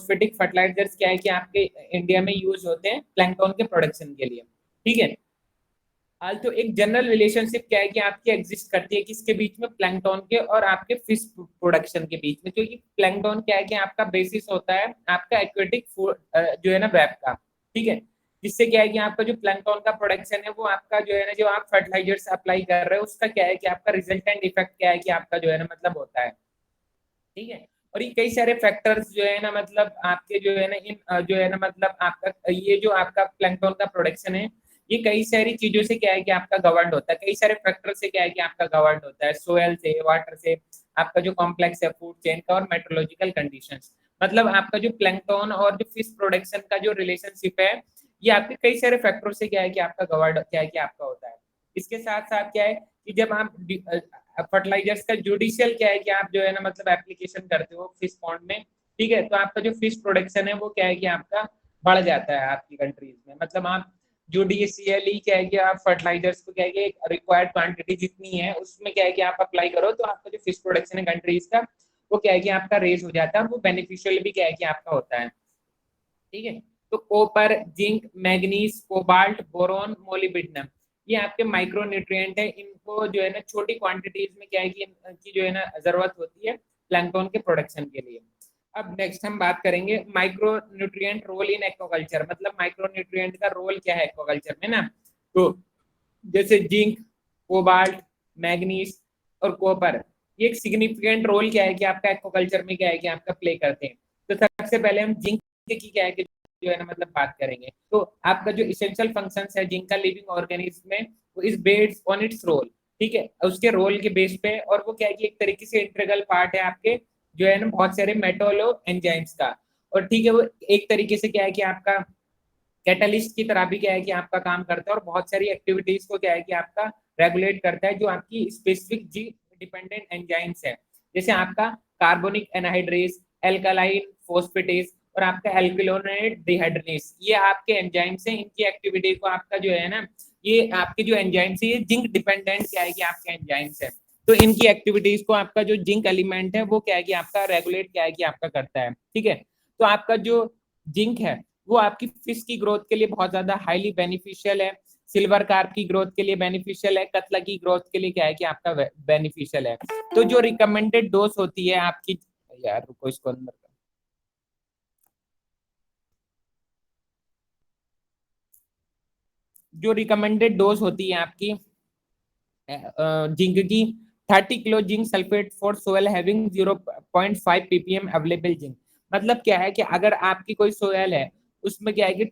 फोस्फेटिक fertilisers क्या है कि आपके इंडिया में यूज होते हैं प्लैंकटन के प्रोडक्शन के लिए। ठीक है। हाल तो एक जनरल रिलेशनशिप क्या है कि आपकी एग्जिस्ट करती है किसके बीच में, प्लैंकटन के और आपके फिश प्रोडक्शन के बीच में, क्योंकि प्लैंकटन क्या है कि आपका बेसिस होता है आपका एक्वेटिक फूड जो है ना वेब का। ठीक है। जिससे क्या है कि आपका जो प्लैंकटन का प्रोडक्शन है वो आपका जो है ना, जो आप फर्टिलाइजर्स अप्लाई कर रहे हो उसका क्या है कि आपका रिजल्टेंट इफेक्ट क्या है कि आपका जो है ना मतलब होता है। ठीक है। और ये कई सारे फैक्टर्स जो है ना मतलब आपके जो है ना इन जो है ना मतलब आपका ये जो आपका प्लैंकटन का प्रोडक्शन है ये कई सारी चीजों से क्या है कि आपका गवर्न होता है, कई सारे फैक्टर से क्या है कि आपका गवर्न होता है, सोयल से, वाटर से, आपका जो कॉम्प्लेक्स है फूड चेन का, और मेट्रोलॉजिकल कंडीशंस। मतलब आपका जो प्लैंकटन और जो फिश प्रोडक्शन का जो रिलेशनशिप है ये आपके कई सारे फैक्टरों से क्या है कि आपका गवर्न क्या है कि आपका होता है। इसके साथ साथ क्या है कि जब आप फर्टिलाइजर्स का जुडिशियल क्या है कि आप जो है ना मतलब एप्लीकेशन करते हो फिश पॉन्ड में, ठीक है, तो आपका जो फिश प्रोडक्शन है वो क्या है कि आपका बढ़ जाता है आपकी कंट्रीज में। मतलब आप जुडिशियली क्या है कि आप फर्टिलाइजर्स को क्या है कि रिक्वायर्ड क्वांटिटी जितनी है उसमें क्या है कि आप अप्लाई करो तो आपका जो फिश प्रोडक्शन है कंट्रीज का वो क्या है कि आपका रेज हो जाता है, वो बेनिफिशियल भी क्या है कि आपका होता है। ठीक है। तो copper, zinc, manganese, cobalt, boron, molybdenum ये आपके माइक्रो न्यूट्रिएंट है। इनको जो है ना छोटी क्वांटिटीज में क्या है कि इनकी जो है ना जरूरत होती है प्लैंकटन के प्रोडक्शन के लिए। अब नेक्स्ट हम बात करेंगे micro nutrient role in aquaculture. मतलब माइक्रो न्यूट्रिएंट का रोल क्या है एक्वाकल्चर में ना, तो जैसे जिंक, कोबाल्ट, मैग्नीज और कॉपर ये एक सिग्निफिकेंट रोल क्या है कि आपका एक्वाकल्चर में क्या है कि आपका प्ले करते हैं। तो सबसे पहले हम जिंक की क्या है कि जो है ना मतलब बात करेंगे, तो आपका जो इसेंशियल फंक्शन है जिंक का लिविंग ऑर्गेनिज्म में वो is based on its role. ठीक है, उसके रोल के बेस पे, और वो क्या है कि एक तरीके से इंटीग्रल पार्ट है आपके जो है ना बहुत सारे मेटोलो एंजाइम्स का। और ठीक है, वो एक तरीके से क्या है कि आपका कैटलिस्ट की तरह भी क्या है कि आपका काम करता है और बहुत सारी एक्टिविटीज को क्या है कि आपका रेगुलेट करता है जो आपकी स्पेसिफिक जी डिपेंडेंट एंजाइम्स है। जैसे आपका कार्बोनिक एनहाइड्रेस, एल्कालाइन फोस्फेटेस और आपका एल्किलोनेट डिहाइड्रेस, ये आपके एंजाइम्स हैं। इनकी एक्टिविटी को आपका जो है ना, ये आपके जो एंजाइम्स है ये जिंक डिपेंडेंट क्या है कि आपके एंजाइम्स है। तो इनकी एक्टिविटीज को आपका जो जिंक एलिमेंट है वो क्या है कि आपका रेगुलेट क्या है कि आपका करता है। ठीक है। तो आपका जो जिंक है वो आपकी फिश की ग्रोथ के लिए बहुत ज्यादा हाईली बेनिफिशियल है, सिल्वर कार्प की ग्रोथ के लिए बेनिफिशियल है, कतला की ग्रोथ के लिए क्या है कि आपका बेनिफिशियल है। तो जो रिकमेंडेड डोज होती है आपकी, यार रुको इसको अंदर कर। जो रिकमेंडेड डोज होती है आपकी जिंक की, 30 kilo zinc sulphate for soil having 0.5 ppm available zinc. मतलब क्या है कि अगर आपकी कोई सोयल है उसमें क्या है कि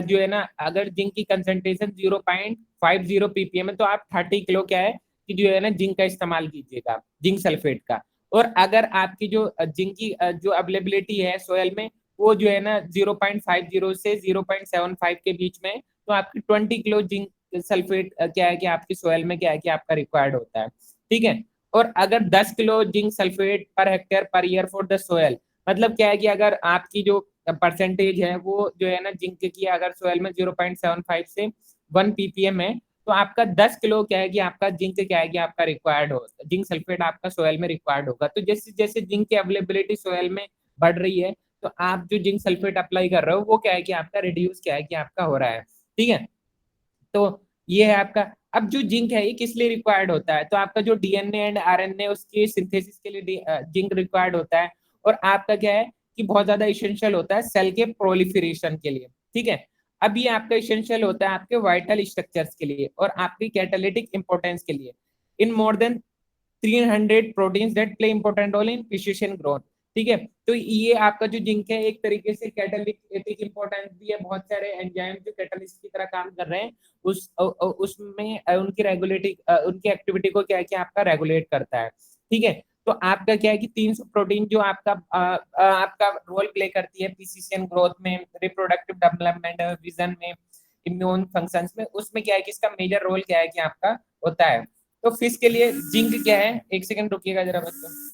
जो है ना अगर जिंक की कंसेंट्रेशन 0.50 ppm है तो आप 30 किलो क्या है कि जो है ना जिंक का इस्तेमाल कीजिएगा, जिंक सल्फेट का। और अगर आपकी जो जिंक की जो अवेलेबिलिटी है सोयल में वो जो है ना 0.50 से 0.75 के बीच में, तो आपकी 20 किलो जिंक सल्फेट क्या है कि आपकी सोयल में क्या है कि आपका रिक्वायर्ड होता है। ठीक है। और अगर 10 kilo zinc sulphate per hectare per year for the soil, मतलब क्या है कि अगर आपकी जो परसेंटेज है वो जो है ना जिंक की अगर सोयल में 0.75 से 1 ppm है, तो आपका 10 किलो क्या है कि आपका जिंक क्या है कि आपका रिक्वायर्ड हो, जिंक सल्फेट आपका सोयल में रिक्वायर्ड होगा। तो जैसे जैसे जिंक की अवेलेबिलिटी सोयल में बढ़ रही है तो आप जो जिंक सल्फेट अप्लाई कर रहे हो वो क्या है कि आपका रिड्यूस क्या है कि आपका हो रहा है। ठीक है। तो ये है आपका। अब जो जिंक है ये किस लिए रिक्वायर्ड होता है, तो आपका जो डीएनए एंड आरएनए उसकी सिंथेसिस के लिए जिंक रिक्वायर्ड होता है। और आपका क्या है कि बहुत ज्यादा इसेंशियल होता है सेल के प्रोलिफरेशन के लिए। ठीक है। अब ये आपका इसेंशियल होता है आपके वाइटल स्ट्रक्चर्स के लिए और आपकी कैटालिटिक इंपॉर्टेंस के लिए in more than 300 proteins that play important role in precision growth. ठीक है। तो ये आपका जो जिंक है एक तरीके से कैटालिटिक इंपॉर्टेंस भी है, बहुत सारे एंजाइम जो कैटालिस्ट की तरह काम कर रहे हैं उसमें उनकी रेगुलेटिंग उनकी एक्टिविटी को क्या है कि आपका रेगुलेट करता है। ठीक है। तो आपका क्या है कि 300 प्रोटीन जो आपका आपका रोल प्ले करती है प्रिसिशन ग्रोथ में, रिप्रोडक्टिव डेवलपमेंट, विजन में, इम्यून फंक्शंस में, उसमें क्या है कि इसका मेजर रोल क्या है कि आपका होता है। तो फिश के लिए जिंक क्या है, एक सेकंड रुकिएगा जरा बच्चों।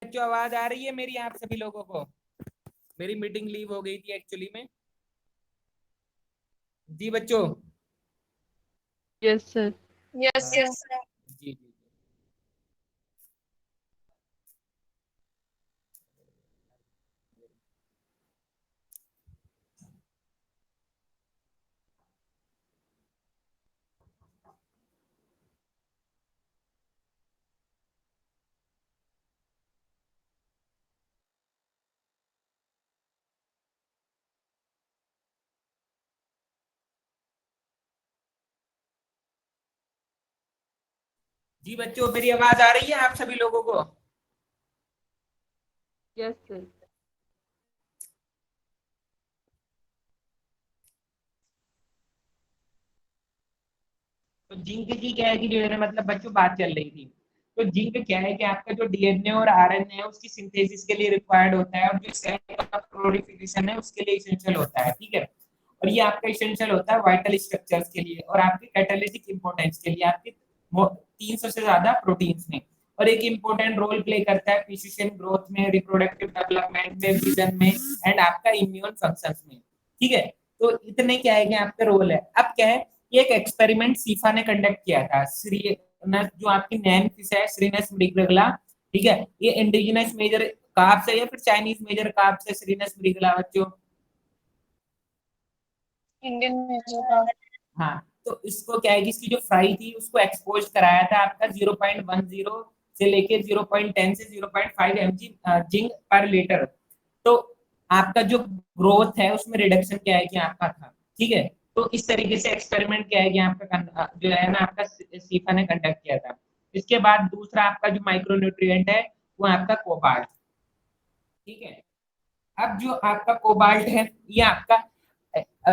जो आवाज आ रही है मेरी आप सभी लोगों को? मेरी मीटिंग लीव हो गई थी एक्चुअली में। जी बच्चों। Yes sir. यस हाँ, सर। जी जी। जी बच्चों, मेरी आवाज आ रही है आप सभी लोगों को? Yes sir. तो जिंक की क्या है कि जो है ना मतलब बच्चों बात चल रही थी। तो जिंक क्या है कि आपका जो डीएनए और आरएनए है उसकी सिंथेसिस के लिए रिक्वायर्ड होता है, और जो सेल का प्रोलिफरेशन है उसके लिए इसेंशियल होता है, ठीक है। और ये आपका इसेंशियल होता है वाइटल स्ट्रक्चर्स के लिए और आपके कैटालिटिक इंपॉर्टेंस के लिए, आपके 300 से ज्यादा प्रोटीन्स में। और एक इंपॉर्टेंट रोल प्ले करता है प्रिसिशन ग्रोथ में, रिप्रोडक्टिव डेवलपमेंट में, विजन में, एंड आपका इम्यून फंक्शंस में, ठीक है। तो इतने क्या है कि आपका रोल है। अब क्या है, ये एक एक्सपेरिमेंट सीफा ने कंडक्ट किया था। श्रीनस जो आपकी नैन फिश है, श्रीनस मृगला, ठीक है। ये इंडिजिनस मेजर कार्प से या फिर चाइनीज मेजर कार्प से श्रीनस मृगला बच्चों? इंडियन मेजर का। हाँ, तो इसको क्या है कि इसकी जो फ्राई थी उसको एक्सपोज कराया था आपका 0.10 से लेके 0.10 से 0.5 mg जिंक पर लीटर। तो आपका जो ग्रोथ है उसमें रिडक्शन क्या है कि आपका था, ठीक है। तो इस तरीके से एक्सपेरिमेंट क्या है कि आपका जो है ना आपका सीफा ने कंडक्ट किया था। इसके बाद दूसरा आपका जो माइक्रोन्यूट्रिएंट है वो आपका कोबाल्ट, ठीक है। अब जो आपका कोबाल्ट है ये आपका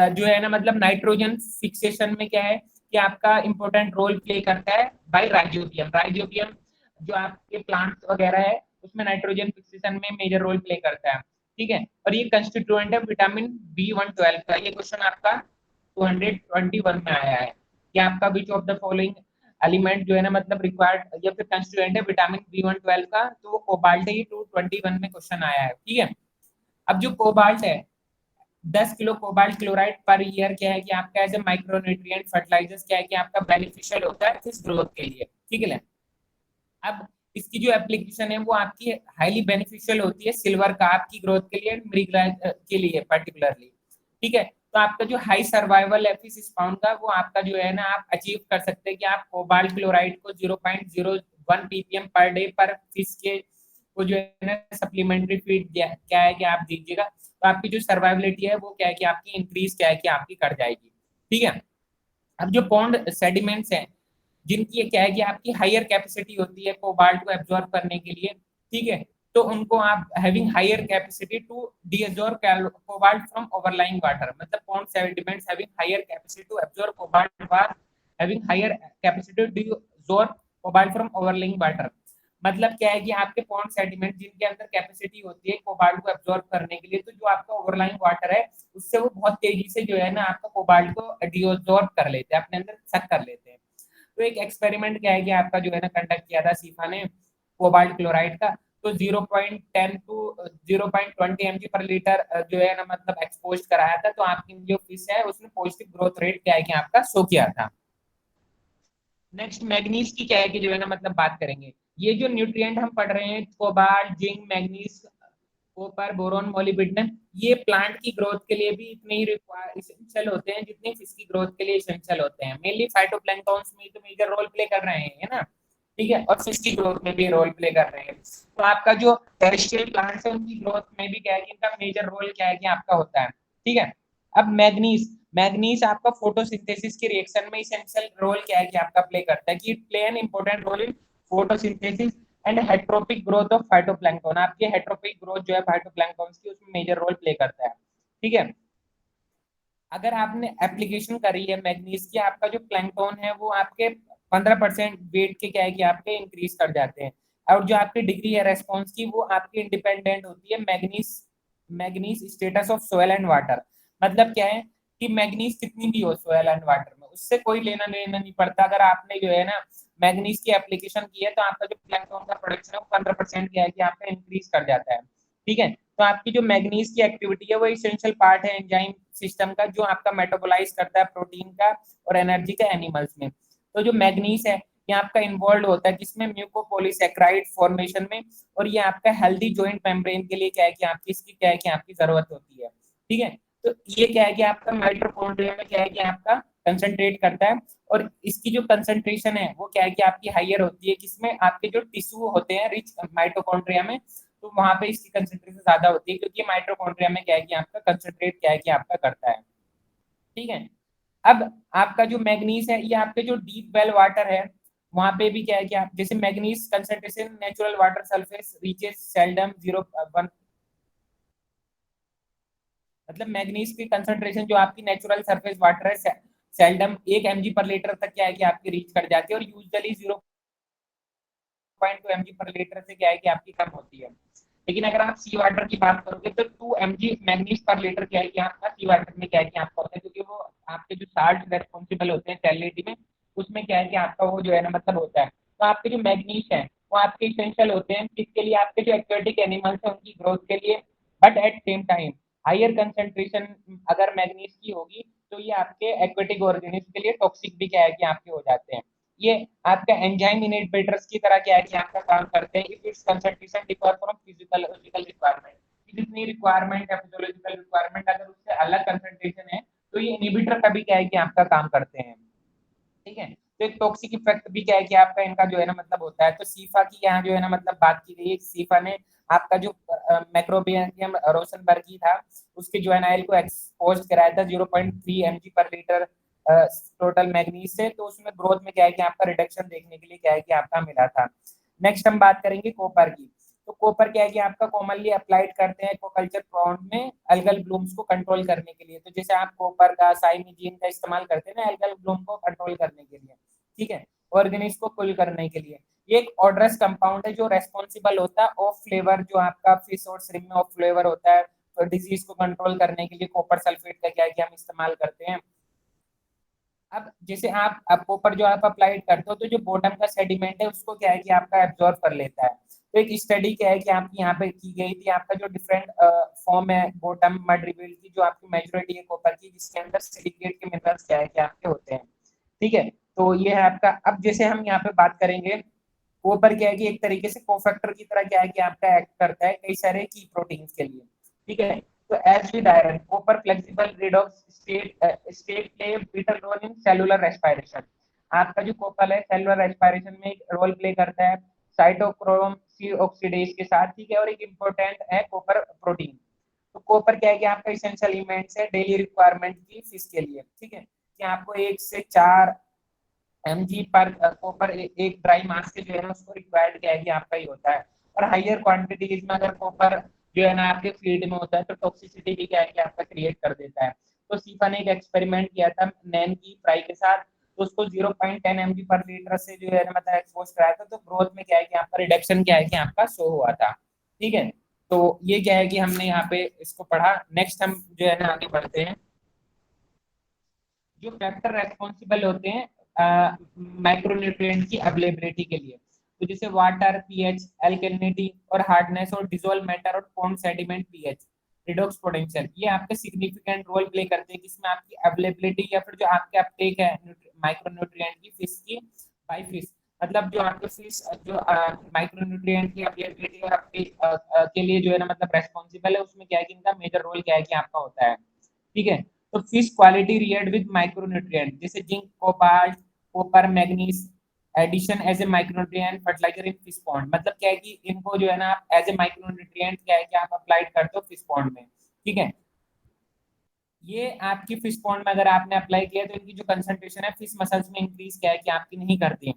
जो है ना मतलब नाइट्रोजन फिक्सेशन में क्या है कि आपका इंपॉर्टेंट रोल प्ले करता है बाय राइजोबियम। राइजोबियम जो आपके प्लांट्स वगैरह है उसमें नाइट्रोजन फिक्सेशन में मेजर रोल प्ले करता है, ठीक है। और ये कंस्टिट्यूएंट है विटामिन B112 का। ये क्वेश्चन आपका 221 में आया है कि आपका which of the following element जो है ना मतलब रिक्वायर्ड या फिर कंस्टिट्यूएंट है विटामिन B112 का, तो वो कोबाल्ट है। ये 221 में क्वेश्चन आया है, ठीक है। अब जो कोबाल्ट है, 10 kilo cobalt chloride per year क्या है कि आपका एज ए माइक्रोन्यूट्रिएंट फर्टिलाइजर्स क्या है कि आपका बेनिफिशियल होता है फिश ग्रोथ के लिए, ठीक है। अब इसकी जो एप्लीकेशन है वो आपकी हाईली बेनिफिशियल होती है सिल्वर कार्प की ग्रोथ के लिए, मृगला के लिए पर्टिकुलरली, ठीक है। तो आपका जो हाई सर्वाइवल है फिश स्पाउन का, वो आपका जो है ना आप अचीव कर सकते हैं कि आप कोबाल्ट क्लोराइड को 0.01 ppm पर डे पर फिश के वो जो है ना सप्लीमेंट्री फीड क्या है कि आप दीजिएगा, तो आपकी जो सर्वाइबिलिटी है वो क्या है कि आपकी इंक्रीज क्या है कि आपकी कर जाएगी, ठीक है। अब जो पॉन्ड सेडिमेंट्स हैं जिनकी क्या है कि आपकी हायर कैपेसिटी होती है कोबाल्ट को एब्जॉर्ब करने के लिए, ठीक है। तो उनको आप having higher capacity to desorb cobalt from overlying water, मतलब pond sediments having higher capacity to absorb cobalt water, having higher capacity to desorb cobalt from overlying water. मतलब क्या है कि आपके पॉन्ड सेडिमेंट जिनके अंदर कैपेसिटी होती है कोबाल्ट को एब्जॉर्ब करने के लिए, तो जो आपका ओवरलाइंग वाटर है उससे वो बहुत तेजी से जो है ना आपका कोबाल्ट को डीअब्जॉर्ब कर लेते हैं, अपने अंदर सक कर लेते हैं। तो एक एक्सपेरिमेंट क्या है कि आपका जो है ना कंडक्ट किया था सीफा ने कोबाल्ट क्लोराइड का। तो 0.10 टू 0.20 mg पर लीटर जो है ना मतलब एक्सपोज कराया था, तो आपकी जो फिश है उसने पॉजिटिव ग्रोथ रेट क्या है कि आपका शो किया था। नेक्स्ट मैग्नीज की क्या है कि जो है ना मतलब बात करेंगे। ये जो न्यूट्रिएंट हम पढ़ रहे हैं cobalt, zinc, manganese, copper, boron, molybdenum, ये प्लांट की ग्रोथ के लिए भी इतने ही इसेंशियल होते हैं जितने फिश की ग्रोथ के लिए इसेंशियल होते हैं। मेनली फाइटोप्लैंक्टन्स में तो मेजर रोल प्ले कर रहे हैं, है ना, ठीक है। और फिश की ग्रोथ में भी रोल प्ले कर रहे हैं। तो आपका जो टेरेस्ट्रियल प्लांट्स है उनकी ग्रोथ में भी क्या है कि इनका मेजर रोल क्या है कि आपका होता है, ठीक है। अब मैग्नीज, मैग्नीज आपका फोटोसिंथेसिस के रिएक्शन में इसेंशियल रोल क्या है कि आपका प्ले करता है, कि play an important role in photosynthesis and heterotrophic growth of phytoplankton. आपकी हेट्रोपिक ग्रोथ जो है फाइटोप्लैंक्टन की उसमें मेजर रोल प्ले करता है, ठीक है। अगर आपने एप्लीकेशन करी है मैग्नीज की, आपका जो प्लैंकटन है वो आपके 15% वेट के क्या है कि आपके इंक्रीज कर जाते हैं। और जो आपकी डिग्री है रेस्पॉन्स की वो आपकी इंडिपेंडेंट होती है manganese, manganese status of soil and water. मतलब क्या है कि मैग्नीज कितनी भी हो सोयल एंड वाटर में, उससे कोई लेना देना नहीं पड़ता। अगर आपने जो है ना मैग्नीज की एप्लीकेशन की है तो आपका जो प्लैंकटन का प्रोडक्शन है वो 15% क्या है कि आपका इंक्रीज कर जाता है। ठीक है, तो आपकी जो मैग्नीज की एक्टिविटी है वो इसेंशियल पार्ट है एंजाइम सिस्टम का, जो आपका मेटाबोलाइज करता है प्रोटीन का और एनर्जी का एनिमल्स में। तो जो मैग्नीज है ये आपका इन्वॉल्व होता है किसमें, म्यूकोपॉलीसैकेराइड फॉर्मेशन में, और ये आपका हेल्दी जॉइंट मेम्ब्रेन के लिए क्या है कि आपकी इसकी क्या है कि आपकी जरूरत होती है। ठीक है, तो ये क्या है कि आपका माइटोकॉन्ड्रिया में क्या है कि आपका कंसंट्रेट करता है, और इसकी जो कंसंट्रेशन है वो क्या है कि आपकी हाइयर होती है किसमें, आपके जो टिश्यू होते हैं रिच माइटोकॉन्ड्रिया में, तो वहां पे इसकी कंसंट्रेशन ज्यादा होती है क्योंकि माइटोकॉन्ड्रिया में क्या है कि आपका कंसंट्रेट क्या है कि आपका करता है। ठीक है, अब आपका जो मैग्नीज है ये आपके जो डीप वेल वाटर है वहां पे भी क्या है कि आप जैसे manganese concentration natural water surface reaches seldom 0.1, मतलब मैग्नीज की कंसंट्रेशन जो आपकी नेचुरल सरफेस वाटर है सेल्डम 1 mg/लीटर तक क्या है कि आपकी रीच कर जाती है, और यूजुअली 0.2 mg/लीटर से क्या है कि आपकी कम होती है। लेकिन अगर आप सी वाटर की बात करोगे तो 2 mg मैग्नीज पर लीटर क्या है कि आपका सी वाटर में क्या है कि आपका होता है, क्योंकि वो आपके जो साल्ट रेस्पॉन्सिबल होते हैं सैलिनिटी में, उसमें क्या है कि आपका वो जो है ना मतलब होता है। तो आपके जो मैग्नीज है वो आपके इसेंशियल होते हैं किसके लिए, आपके जो एक्वेटिक एनिमल्स हैं उनकी ग्रोथ के लिए, but at same time higher concentration अगर मैग्नीज की होगी तो ये आपके एक्वेटिक ऑर्गेनिज्म के लिए टॉक्सिक भी क्या है कि आपके हो जाते हैं। ये आपका एंजाइम इनहिबिटर्स की तरह क्या है कि आपका काम करते हैं if it's concentration differ from physiological requirement, जितनी रिक्वायरमेंट है फिजियोलॉजिकल रिक्वायरमेंट अगर उससे अलग कंसंट्रेशन है तो ये इनहिबिटर का भी क्या है कि आपका काम करते हैं। ठीक है, तो एक टॉक्सिक इफेक्ट भी क्या है कि आपका इनका जो है ना मतलब होता है। तो सीफा की यहाँ जो है ना मतलब बात की गई है, सीफा ने आपका जो मैक्रोबियम रोशनबर्गी था उसके ज्वाइन आयल को एक्सपोज कराया था 0.3 mg/लीटर टोटल मैग्नीज से, तो उसमें ग्रोथ में क्या है कि आपका रिडक्शन देखने के लिए क्या है कि आपका मिला था। नेक्स्ट हम बात करेंगे कॉपर की। तो कॉपर क्या है कि आपका कॉमनली अप्लाइड करते हैं एक्वाकल्चर प्लांट में एल्गल ब्लूम्स को कंट्रोल करने के लिए। तो जैसे आप कॉपर का साइमिजीन का इस्तेमाल करते हैं ना एल्गल ब्लूम को कंट्रोल करने के लिए, ठीक है, ऑर्गेनिज को कुल करने के लिए। ये एक ऑडरस कंपाउंड है जो रेस्पॉन्सिबल होता है ऑफ फ्लेवर, जो आपका फिश और श्रिम्प में ऑफ फ्लेवर होता है। तो डिजीज को कंट्रोल करने के लिए कॉपर सल्फेट का क्या है कि हम इस्तेमाल करते हैं। अब जैसे आप कॉपर जो आप अप्लाइड करते हो तो जो बॉटम का सेडिमेंट है उसको क्या है कि आपका एब्जॉर्ब कर लेता है। तो एक स्टडी क्या है कि आपकी यहाँ पे की गई थी, आपका जो डिफरेंट फॉर्म है बॉटम मड रिबिल्ड की, जो आपकी मेजोरिटी है कॉपर की, जिसके अंदर सिलिकेट के मिनरल्स क्या है कि आपके होते हैं। ठीक है, तो ये है आपका। अब जैसे हम यहाँ पे बात करेंगे कॉपर क्या है कि एक तरीके से कोफैक्टर की तरह क्या है कि आपका एक्ट करता है कई सारे की प्रोटीन्स के लिए। ठीक है, तो as with iron copper flexible redox state play vital role in cellular respiration. आपका जो कॉपर है सेलुलर रेस्पिरेशन में एक रोल प्ले करता है साइटोक्रोम सी ऑक्सीडेज के साथ। ठीक है, और एक इम्पोर्टेंट है कॉपर प्रोटीन। तो कॉपर क्या है कि आपका इसेंशियल एलिमेंट्स है डेली रिक्वायरमेंट की फिश के लिए। ठीक है, कि आपको 1 से 4 mg पर कॉपर एक ड्राई मास के जो है ना उसको रिक्वायर्ड क्या है कि आपका ही होता है। और हाइयर क्वांटिटीज में अगर कॉपर जो है ना आपके फीड में होता है तो टॉक्सिसिटी भी क्या है कि आपका क्रिएट कर देता है। तो सीफा ने एक एक्सपेरिमेंट किया था नैन की फ्राई के साथ, तो उसको 0.10 mg/लीटर से जो है ना मतलब एक्सपोज कराया था, तो ग्रोथ में क्या है कि आपका रिडक्शन क्या है कि आपका शो हुआ था। ठीक है, तो ये क्या है कि हमने यहाँ पे इसको पढ़ा। नेक्स्ट हम जो है ना आगे बढ़ते हैं। जो फैक्टर रेस्पॉन्सिबल होते हैं माइक्रोन्यूट्रिएंट की अवेलेबिलिटी के लिए, तो जैसे वाटर पीएच, एल्कलिनिटी और हार्डनेस, और डिसॉल्व मैटर और pond sediment pH, redox potential, ये आपके सिग्निफिकेंट रोल प्ले करते हैं किसमें, आपकी अवेलेबिलिटी या फिर जो आपके अपटेक है माइक्रोन्यूट्रिएंट की फिश की बाय फिश। मतलब जो आपके फिश जो माइक्रोन्यूट्रिएंट की अवेलेबिलिटी और आपके के लिए जो है ना मतलब रेस्पॉन्सिबल है, उसमें क्या है कि इनका मेजर रोल क्या है कि आपका होता है। ठीक है, तो fish quality react with micronutrient जैसे zinc, cobalt, copper, manganese addition as a micronutrient fertiliser in fish pond. मतलब क्या है कि इनको जो है ना आप एज ए माइक्रोन्यूट्रिएंट क्या है कि आप अप्लाइड करते हो फिश पॉन्ड में। ठीक है, ये आपकी फिश पॉन्ड में अगर आपने अप्लाई किया तो इनकी जो कंसंट्रेशन है फिश मसल्स में इंक्रीज क्या है कि आपकी नहीं करती है।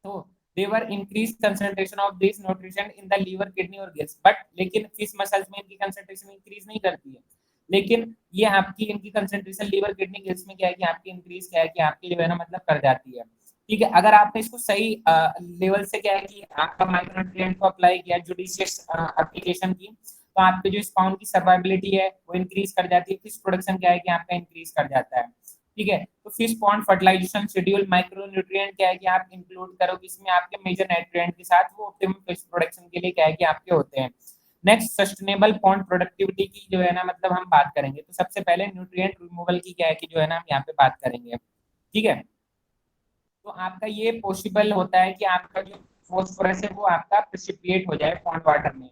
तो they were increase concentration of this nutrition in the liver, kidney और गिल्स, बट लेकिन फिश मसल्स में इनकी कंसंट्रेशन इंक्रीज नहीं करती है। लेकिन ये आपकी इनकी कंसंट्रेशन लीवर, किडनी, गिल्स में क्या है कि आपकी इंक्रीज क्या है कि आपकी जो है ना मतलब कर जाती है। ठीक है, अगर आपने इसको सही लेवल से क्या है कि आपका माइक्रोन्यूट्रिएंट को अप्लाई किया जुडिशियस एप्लीकेशन की, तो आपके जो स्पाउन की सर्वाइबिलिटी है वो इंक्रीज कर जाती है, फिश प्रोडक्शन क्या है कि आपका इंक्रीज कर जाता है। ठीक है। तो fish pond fertilization schedule micro nutrient क्या है कि आप इंक्लूड करोगे इसमें आपके मेजर न्यूट्रिएंट के साथ, वो ऑप्टिमम फिश प्रोडक्शन के लिए क्या है कि आपके होते हैं। नेक्स्ट सस्टेनेबल पॉन्ड प्रोडक्टिविटी की जो है ना मतलब हम बात करेंगे, तो सबसे पहले न्यूट्रिएंट रिमूवल की क्या है कि जो है ना हम यहाँ पे बात करेंगे, ठीक है। तो आपका ये पॉसिबल होता है कि आपका जो फॉस्फोरस है वो आपका प्रेसिपिएट हो जाए पॉन्ड वाटर में,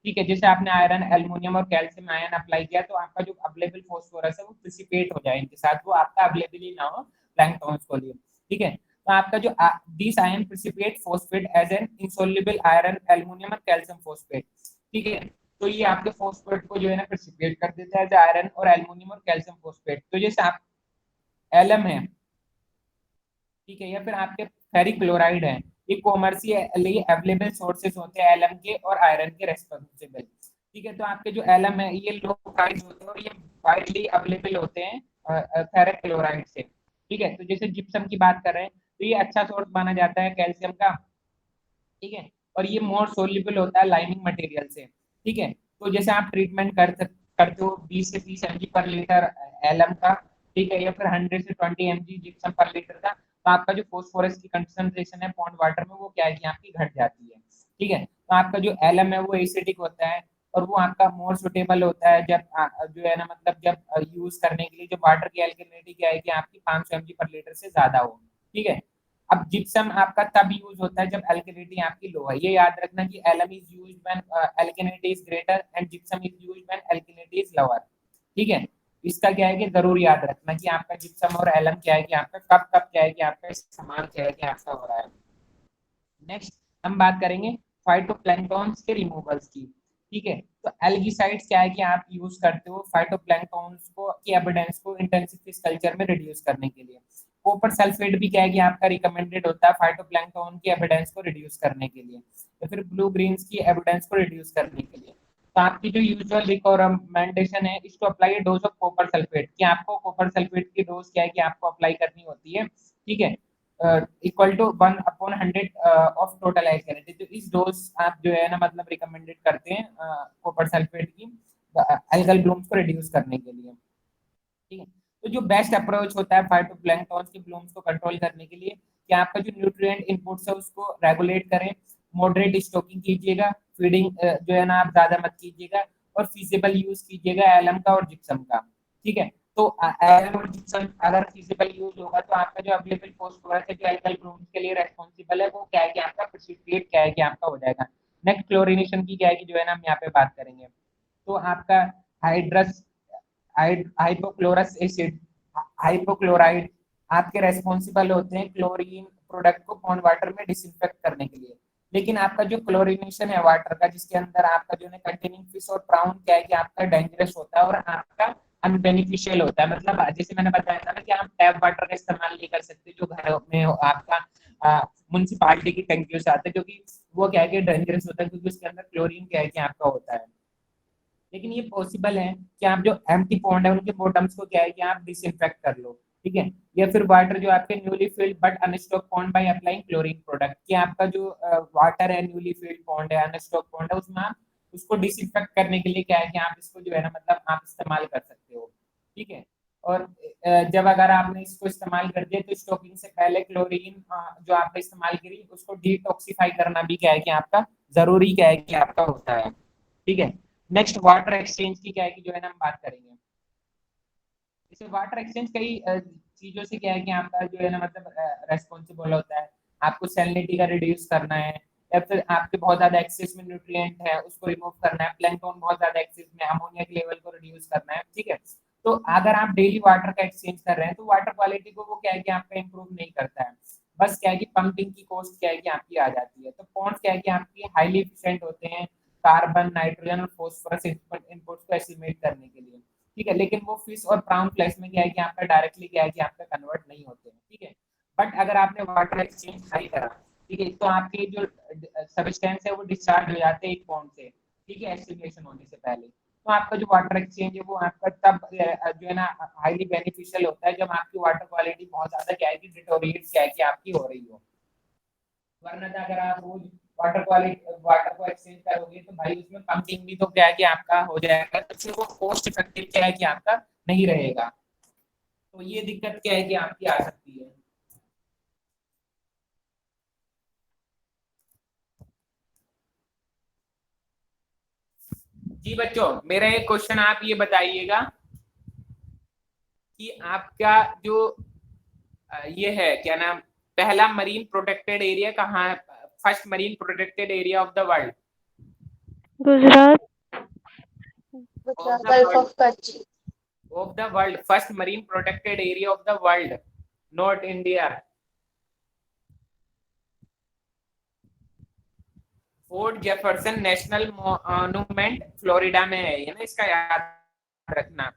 ठीक है। जैसे आपने आयरन, एल्युमिनियम और कैल्शियम आयन अप्लाई किया, तो आपका जो अवेलेबल फॉस्फोरस है वो प्रेसिपिएट हो जाए इनके साथ, वो आपका अवेलेबल ही ना हो प्लैंक्टन्स को लिए, ठीक है। तो आपका जो this ion precipitate phosphate as an insoluble iron, aluminium और कैल्शियम फॉस्फेट, ठीक है। तो ये आपके फॉस्फेट को जो है ना प्रेसिपिएट कर देता है एज आयरन और एल्युमिनियम और कैल्शियम फॉस्फेट। तो जैसे आप एलएम है, ठीक है, या फिर आपके फेरिक क्लोराइड है, ये कॉमर्शियली अवेलेबल सोर्सेज होते हैं एलएम के और आयरन के रेस्पेक्टिवली, ठीक है। तो आपके जो एलएम है ये लो प्राइस होते हैं और ये वाइडली अवेलेबल होते हैं फेरिक क्लोराइड से, ठीक है। तो जैसे जिप्सम की बात कर रहे हैं, तो ये अच्छा सोर्स माना जाता है कैल्शियम का, ठीक है। और ये मोर सोल्यूबल होता है लाइमिंग मटेरियल से, ठीक है। तो जैसे आप ट्रीटमेंट करते हो 20 से 30 mg पर लीटर एलएम का, ठीक है, या फिर 100 से 20 mg जिप्सम पर लीटर का, तो आपका जो फॉस्फोरस की कंसंट्रेशन है पॉन्ड वाटर में वो क्या है कि आपकी घट जाती है, ठीक है। तो आपका जो एलएम है वो एसिडिक होता है और वो आपका मोर सुटेबल होता है जब जो है ना मतलब जब यूज करने के लिए जब वाटर की एल्कलिनिटी क्या है कि आपकी 500 mg पर लीटर से ज्यादा हो, ठीक है। अब जिप्सम आपका तब यूज होता है जब एल्कलिनिटी आपकी लो है, ये याद रखना कि LM is used when alkalinity is greater and gypsum is used when alkalinity is lower, ठीक है। इसका क्या है कि जरूर याद रखना कि आपका जिप्सम और एलएम क्या है कि आपका कब कब क्या है कि आपका इस्तेमाल क्या है कि आपका हो रहा है। नेक्स्ट हम बात करेंगे फाइटोप्लैंक्टन्स के रिमूवल्स की, ठीक है। तो एल्गीसाइड्स क्या है कि आप यूज करते हो फाइटोप्लैंक्टन्स को की एविडेंस को इंटेंसिव फिश कल्चर में रिड्यूस करने के लिए। कॉपर सल्फेट भी क्या है कि आपका रिकमेंडेड होता है फाइटोप्लैंक्टन की एविडेंस को रिड्यूस करने के लिए, या फिर ब्लू ग्रीन्स की एविडेंस को रिड्यूस करने के लिए। तो आपकी जो यूजुअल रिकमेंडेशन है is to apply dose of copper sulphate, कि आपको कॉपर सल्फेट की डोज क्या है कि आपको अप्लाई करनी होती है, ठीक है, equal to 1/100 of total alkalinity. तो इस डोज आप जो है ना मतलब रिकमेंडेड करते हैं कॉपर सल्फेट की एल्गल ब्लूम्स को रिड्यूस करने के लिए, ठीक है। तो जो बेस्ट अप्रोच होता है फाइटोप्लैंक्टन्स की ब्लूम्स को कंट्रोल करने के लिए कि आपका जो न्यूट्रिएंट इनपुट्स है उसको रेगुलेट करें, मॉडरेट स्टॉकिंग कीजिएगा, फीडिंग जो है ना आप ज्यादा मत कीजिएगा, और फिजिबल यूज कीजिएगा एलम का और जिप्सम का, ठीक है। तो एलम और जिप्सम अगर फिजिबल यूज होगा तो आपका जो अवेलेबल फॉस्फोरस है जो एल्कल ब्लूम्स के लिए रेस्पॉन्सिबल है वो क्या है कि आपका प्रेसिपिटेट क्या है कि आपका हो जाएगा। नेक्स्ट क्लोरिनेशन की क्या है कि जो है ना हम यहाँ पे बात करेंगे। तो आपका हाइड्रस हाइपोक्लोरस एसिड, हाइपोक्लोराइड आपके रेस्पॉन्सिबल होते हैं क्लोरीन प्रोडक्ट को पॉन्ड वाटर में डिसइंफेक्ट करने के लिए। लेकिन आपका जो क्लोरिनेशन है वाटर का जिसके अंदर आपका जो है कंटेनिंग फिश और प्राउन क्या है कि आपका डेंजरस होता है और आपका अनबेनिफिशियल होता है। मतलब जैसे मैंने बताया था ना कि आप टैप वाटर का इस्तेमाल नहीं कर सकते जो घर में आपका म्युनिसिपालिटी की टंकियों से आता है, क्योंकि वो क्या है कि डेंजरस होता है क्योंकि उसके अंदर क्लोरीन क्या है कि आपका होता है। लेकिन ये पॉसिबल है कि आप जो एम्प्टी पॉन्ड है उनके बॉटम्स को क्या है कि आप डिसइंफेक्ट कर लो, ठीक है। या फिर वाटर जो आपके newly filled but unstock pond by applying chlorine product, कि आपका जो वाटर है न्यूली फिल्ड पॉन्ड है अनस्टॉक पॉन्ड है उसमें आप उसको डिसइंफेक्ट करने के लिए क्या है कि आप इसको जो है ना मतलब आप इस्तेमाल कर सकते हो, ठीक है। और जब अगर आपने इसको इस्तेमाल कर दिया तो स्टॉकिंग से पहले क्लोरीन जो आपने इस्तेमाल करी उसको डिटॉक्सिफाई करना भी क्या है कि आपका जरूरी क्या है कि आपका होता है, ठीक है। नेक्स्ट वाटर एक्सचेंज की क्या है कि जो है ना हम बात करेंगे। जैसे वाटर एक्सचेंज कई चीजों से क्या है कि आपका जो है ना मतलब रेस्पॉन्सिबल होता है। आपको सैलिनिटी का रिड्यूस करना है, या फिर आपके बहुत ज्यादा एक्सेस में न्यूट्रिएंट है उसको रिमूव करना है, प्लैंक्टन बहुत ज्यादा एक्सेस में अमोनिया के लेवल को रिड्यूस करना है, ठीक है। तो अगर आप डेली वाटर का एक्सचेंज कर रहे हैं तो वाटर क्वालिटी को वो क्या है कि आपका इंप्रूव नहीं करता है, बस क्या है कि पंपिंग की कॉस्ट क्या है कि आपकी आ जाती है। तो पॉन्ड्स क्या है कि आपकी हाईली एफिशिएंट होते हैं कार्बन, नाइट्रोजन और फॉस्फोरस इनपुट्स को एस्टिमेट करने के लिए, ठीक है। लेकिन वो फिश और प्राउन फ्लैश में क्या है कि आपका डायरेक्टली क्या है कि आपका कन्वर्ट नहीं होते हैं, ठीक है। बट अगर आपने वाटर एक्सचेंज हाई करा, ठीक है, तो आपके जो सब्सटेंस है वो डिस्चार्ज हो जाते हैं एक पॉन्ड से, ठीक है, एस्टिमेशन होने से पहले। तो आपका जो वाटर एक्सचेंज है वो आपका तब जो है ना हाईली बेनिफिशियल होता है जब आपकी वाटर क्वालिटी बहुत ज्यादा क्या है कि डिटोरिएट क्या है कि आपकी हो रही हो। वरना तो अगर आप रोज वाटर को एक्सचेंज करोगे तो भाई उसमें पंपिंग भी तो क्या है कि आपका हो जाएगा, तो फिर वो कॉस्ट इफेक्टिव क्या है कि आपका नहीं रहेगा। तो ये दिक्कत क्या है कि आपकी आ सकती है। जी बच्चों, मेरा एक क्वेश्चन आप ये बताइएगा कि आपका जो ये है क्या नाम, पहला मरीन प्रोटेक्टेड एरिया कहाँ है, first marine protected area of the world? Gujarat. Of the gulf world, of Kutch. Of the world, first marine protected area of the world, not India. Fort Jefferson national monument Florida में है ये ना, इसका याद रखना।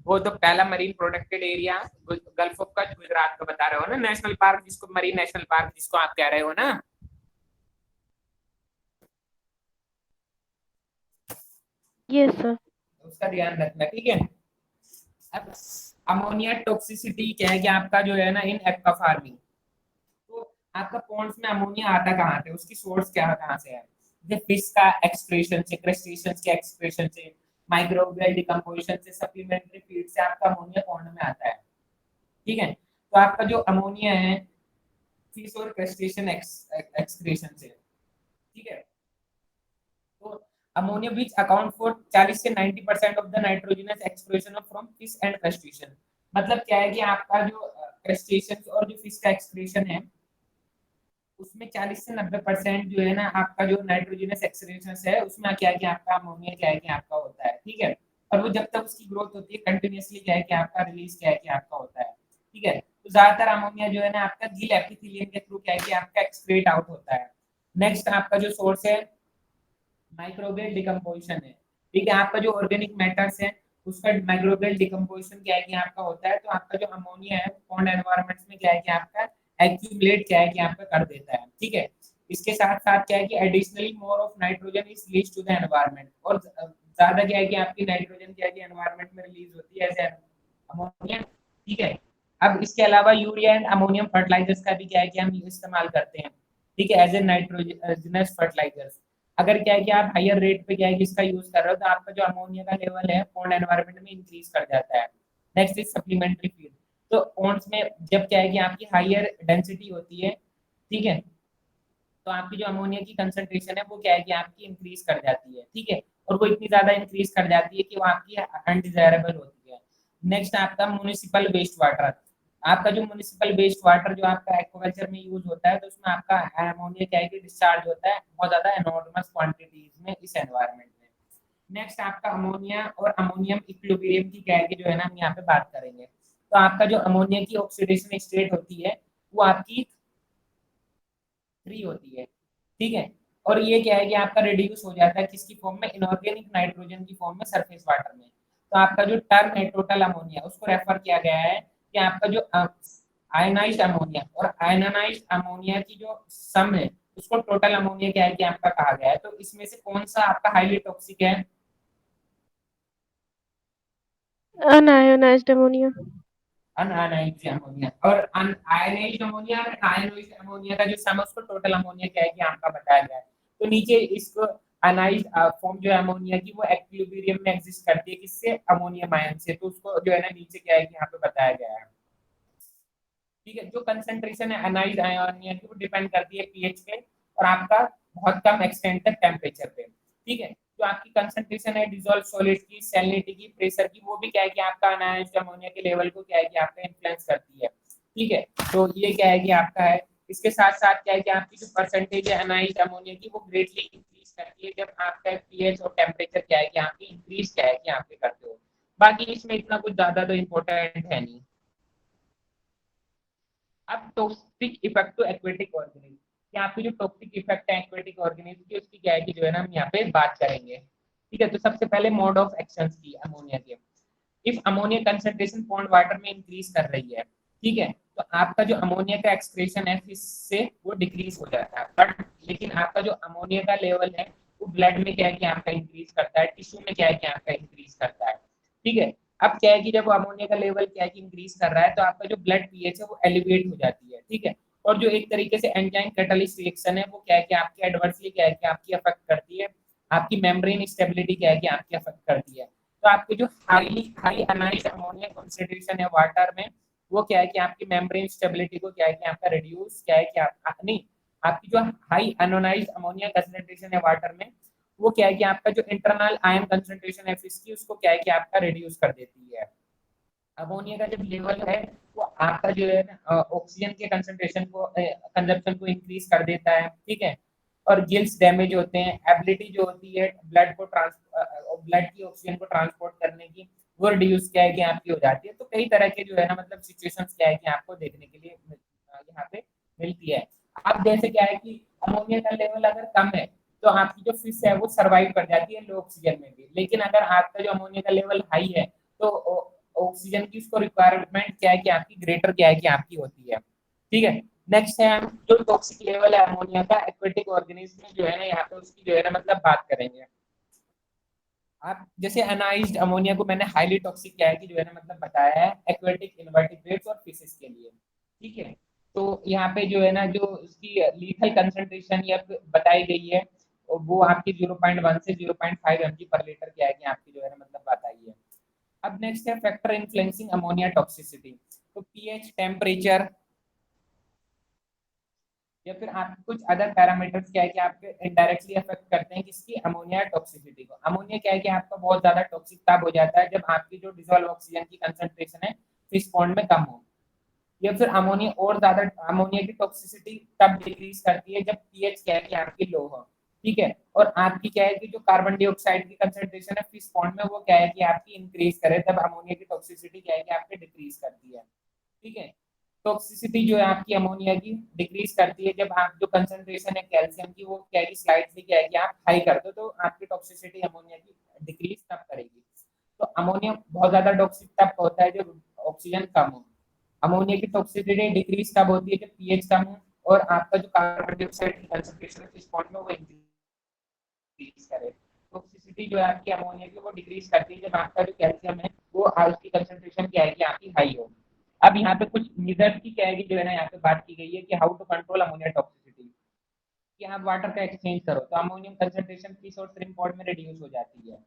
वो तो पहला marine protected area gulf of Kutch Gujarat का बता रहे हो ना, नेशनल पार्क जिसको, मरीन नेशनल पार्क जिसको आप कह रहे हो ना। Yes sir. उसका ध्यान रखना, ठीक है। अब अमोनिया टॉक्सिसिटी क्या है कि आपका जो है ना इन एक्वा फार्मिंग, तो आपका पॉन्ड्स में अमोनिया आता कहाँ से, उसकी सोर्स क्या कहाँ से है? जैसे फिश का एक्सक्रीशन से, क्रस्टेशियंस के एक्सक्रीशन से, माइक्रोबियल डिकम्पोजिशन से, सप्लीमेंट्री फीड से आपका अमोनिया पॉन्ड में आता है, ठीक है। तो आपका जो अमोनिया है फिश और क्रस्टेशियन एक्सक्रीशन से, ठीक है। तो अमोनिया विच अकाउंट फॉर 40 से 90% of the nitrogenous excretion from fish and crustacean. मतलब क्या है कि आपका जो क्रस्टेशियंस और जो फिश का एक्सक्रीशन है उसमें 40 से 90% जो है ना आपका जो नाइट्रोजनस एक्सक्रीशन है उसमें क्या है कि आपका अमोनिया क्या है कि आपका होता है, ठीक है। और वो जब तक उसकी ग्रोथ होती है कंटिन्यूअसली क्या है कि आपका रिलीज क्या है कि आपका होता है, ठीक है। तो ज्यादातर अमोनिया जो है ना आपका गिल एपिथेलियम के थ्रू क्या है कि आपका एक्सक्रीट आउट होता है। नेक्स्ट आपका जो सोर्स है माइक्रोबियल डिकम्पोजिशन है, ठीक है। आपका जो ऑर्गेनिक मैटर्स है उसका माइक्रोबियल डिकम्पोजिशन क्या है कि आपका होता है, तो आपका जो अमोनिया है पॉन्ड एनवायरनमेंट्स में क्या है कि आपका एक्यूमुलेट क्या है कि आपका कर देता है, ठीक है। इसके साथ साथ क्या है कि additionally more of nitrogen is release to the environment, और ज्यादा क्या है कि आपकी नाइट्रोजन क्या है कि एनवायरनमेंट में रिलीज होती है एज अमोनिया, ठीक है। अब इसके अलावा यूरिया एंड अमोनियम फर्टिलाइजर्स का भी क्या है कि हम इस्तेमाल करते हैं, ठीक है, एज ए नाइट्रोजनस फर्टिलाइजर्स। अगर क्या है कि आप हायर रेट पे क्या है कि इसका यूज कर रहे हो तो आपका जो अमोनिया का लेवल है पॉन्ड एनवायरनमेंट में इंक्रीज कर जाता है। Next is supplementary feed. तो पॉन्ड्स में जब क्या है कि आपकी हायर डेंसिटी होती है, ठीक है, तो आपकी जो अमोनिया की कंसंट्रेशन है वो क्या है कि आपकी इंक्रीज कर जाती है, ठीक है। और वो इतनी ज्यादा इंक्रीज कर जाती है कि वो आपकी अनडिजायरेबल होती है। नेक्स्ट आपका म्युनिसिपल वेस्ट वाटर। आपका जो म्युनिसिपल वेस्ट वाटर जो आपका एक्वाकल्चर में यूज होता है तो उसमें आपका अमोनिया क्या है कि डिस्चार्ज होता है बहुत ज्यादा एनॉर्मस क्वांटिटीज में इस एनवायरनमेंट में। नेक्स्ट आपका अमोनिया और अमोनियम इक्विलिब्रियम की क्या है कि जो है ना हम यहाँ पे बात करेंगे। तो आपका जो अमोनिया की ऑक्सीडेशन स्टेट होती है वो आपकी 3 होती है, ठीक है। और ये क्या है कि आपका रिड्यूस हो जाता है किसकी फॉर्म में, इनऑर्गेनिक नाइट्रोजन की फॉर्म में सरफेस वाटर में। तो आपका जो टर्म है टोटल अमोनिया उसको रेफर किया गया है कि आपका जो आयनाइज्ड अमोनिया और आयनाइज्ड अमोनिया की जो सम है उसको टोटल अमोनिया क्या है कि आपका कहा गया है। तो इसमें से कौन सा आपका हाईली टॉक्सिक है? Unionised ammonia. Un-ionised ammonia. और अनआयनाइज्ड अमोनिया और आयनाइज्ड अमोनिया का जो सम है उसको टोटल अमोनिया क्या है कि आपका बताया गया है। तो नीचे इसको अनाइज्ड फॉर्म जो है अमोनिया की वो एक्विलिब्रियम में एग्जिस्ट करती है किससे, अमोनियम आयन से। तो उसको जो है ना नीचे क्या है कि यहाँ पे बताया गया है, ठीक है। जो कंसंट्रेशन है अनाइज्ड अमोनिया की वो डिपेंड करती है पीएच पे और आपका बहुत कम एक्सटेंट तक टेम्परेचर पे, ठीक है। जो आपकी कंसंट्रेशन है डिसॉल्व सॉलिड की, सैलिनिटी की, प्रेशर की, वो भी क्या है कि आपका अनाइज्ड अमोनिया के लेवल को क्या है कि आपका इन्फ्लुएंस करती है, ठीक है। तो ये क्या है कि आपका है। इसके साथ साथ क्या है कि आपकी जो परसेंटेज है अनाइज्ड अमोनिया की वो ग्रेटली इंक्रीज करती है जब आपका पीएच और टेम्परेचर क्या है कि आपकी इंक्रीज क्या है कि आपके करते हो। बाकी इसमें इतना कुछ ज्यादा तो इम्पोर्टेंट है नहीं। अब toxic effect to aquatic organism, कि आपकी जो टॉक्सिक इफेक्ट है एक्वेटिक ऑर्गेनिज्म की उसकी क्या है कि जो है ना हम यहाँ पे बात करेंगे, ठीक है। तो सबसे पहले मोड ऑफ एक्शन की अमोनिया के, if ammonia concentration pond water में इंक्रीज कर रही है, ठीक है, तो आपका जो अमोनिया का एक्सक्रीशन है इससे वो डिक्रीज हो जाता है। बट लेकिन आपका जो अमोनिया का लेवल है वो ब्लड में क्या है कि आपका इंक्रीज करता है, टिश्यू में क्या है कि आपका इंक्रीज करता है, ठीक है। अब क्या है कि जब अमोनिया का लेवल क्या है कि इंक्रीज कर रहा है तो आपका जो ब्लड पीएच है वो एलिवेट हो जाती है, ठीक है। और जो एक तरीके से एंजाइम कैटालिस्ट रिएक्शन है वो क्या है कि आपकी एडवर्सली क्या है कि आपकी अफेक्ट करती है, आपकी मेम्ब्रेन स्टेबिलिटी क्या है कि आपकी अफेक्ट करती है। तो आपके जो हाई अनाइज्ड अमोनिया कंसंट्रेशन है वाटर में वो क्या है कि आपकी मेम्ब्रेन स्टेबिलिटी को क्या है कि आपका रिड्यूस क्या है कि नहीं, आपकी जो हाई अनोनाइज्ड अमोनिया कंसंट्रेशन है वाटर में, वो क्या है कि आपका जो इंटरनल आयन कंसंट्रेशन है फिश की, उसको क्या है कि आपका रिड्यूस कर देती है। अमोनिया का जब लेवल है वो आपका जो है ना ऑक्सीजन के कंसंट्रेशन को कंजप्शन को इंक्रीज कर देता है, ठीक है। और गिल्स डैमेज होते हैं, एबिलिटी जो होती है ब्लड की ऑक्सीजन को ट्रांसपोर्ट करने की, वो रिड्यूस क्या है कि आपकी हो जाती है। तो कई तरह के जो है ना मतलब सिचुएशंस क्या है कि आपको देखने के लिए यहाँ पे मिलती है। आप जैसे क्या है कि अमोनिया का लेवल अगर कम है तो आपकी जो फिश है वो सर्वाइव कर जाती है लो ऑक्सीजन में भी, लेकिन अगर आपका जो अमोनिया का लेवल हाई है तो ऑक्सीजन की उसको रिक्वायरमेंट क्या है कि आपकी ग्रेटर क्या है कि आपकी होती है, ठीक है। नेक्स्ट है हम जो टॉक्सिक लेवल है अमोनिया का एक्वेटिक ऑर्गेनिज्म में जो है ना यहाँ पे उसकी जो है ना मतलब बात करेंगे। आप जैसे अनाइज्ड अमोनिया को मैंने हाईली टॉक्सिक क्या है कि जो है ना मतलब बताया है एक्वेटिक इनवर्टिब्रेट्स और फिशेस के लिए, ठीक है। तो यहाँ पे जो है ना जो उसकी लीथल कंसंट्रेशन या बताई गई है वो आपकी 0.1 से 0.5 mg पर लीटर क्या है कि आपकी जो है ना मतलब बताई है। अब नेक्स्ट है फैक्टर इन्फ्लुएंसिंग अमोनिया टॉक्सिसिटी। तो पीएच, टेम्परेचर या फिर आप कुछ अदर पैरामीटर्स क्या है कि आपके इनडायरेक्टली अफेक्ट करते हैं किसकी अमोनिया टॉक्सिसिटी को। अमोनिया क्या है कि आपका बहुत ज्यादा टॉक्सिक तब हो जाता है जब आपकी जो डिसॉल्व ऑक्सीजन की कंसंट्रेशन है फिश पॉन्ड में कम हो, या फिर अमोनिया और ज्यादा अमोनिया की टॉक्सिसिटी तब डिक्रीज करती है जब पीएच क्या है कि आपकी लो हो, ठीक है। और आपकी क्या है कि जो कार्बन डाइऑक्साइड की कंसंट्रेशन है फिश पॉन्ड में वो क्या है कि आपकी इंक्रीज करे, तब अमोनिया की टॉक्सिसिटी क्या है कि आपकी डिक्रीज करती है, ठीक है। टॉक्सिसिटी जो है आपकी अमोनिया की डिक्रीज करती है जब आप जो कंसंट्रेशन है कैल्शियम की वो क्या है कि स्लाइटली क्या है कि आप हाई कर दो, तो आपकी टॉक्सिसिटी अमोनिया की डिक्रीज तब करेगी। तो अमोनिया बहुत ज्यादा टॉक्सिक तब होता है जब ऑक्सीजन कम हो। अमोनिया की टॉक्सिसिटी डिक्रीज तब होती है जब पीएच कम हो और आपका जो कार्बन डाइऑक्साइड की कंसंट्रेशन है इस पॉइंट में वो इंक्रीज करे। टॉक्सिसिटी जो है आपकी अमोनिया की वो डिक्रीज करती है जब आपका जो कैल्शियम है वो उसकी कंसंट्रेशन क्या है कि आपकी हाई हो। अब यहाँ पे कुछ मेजर्स की क्या है कि जो है ना यहाँ पे बात की गई है कि how to control ammonia toxicity, कि आप वाटर का एक्सचेंज करो तो अमोनियम कंसंट्रेशन फिश और श्रिम्प पॉन्ड में रिड्यूस हो जाती है।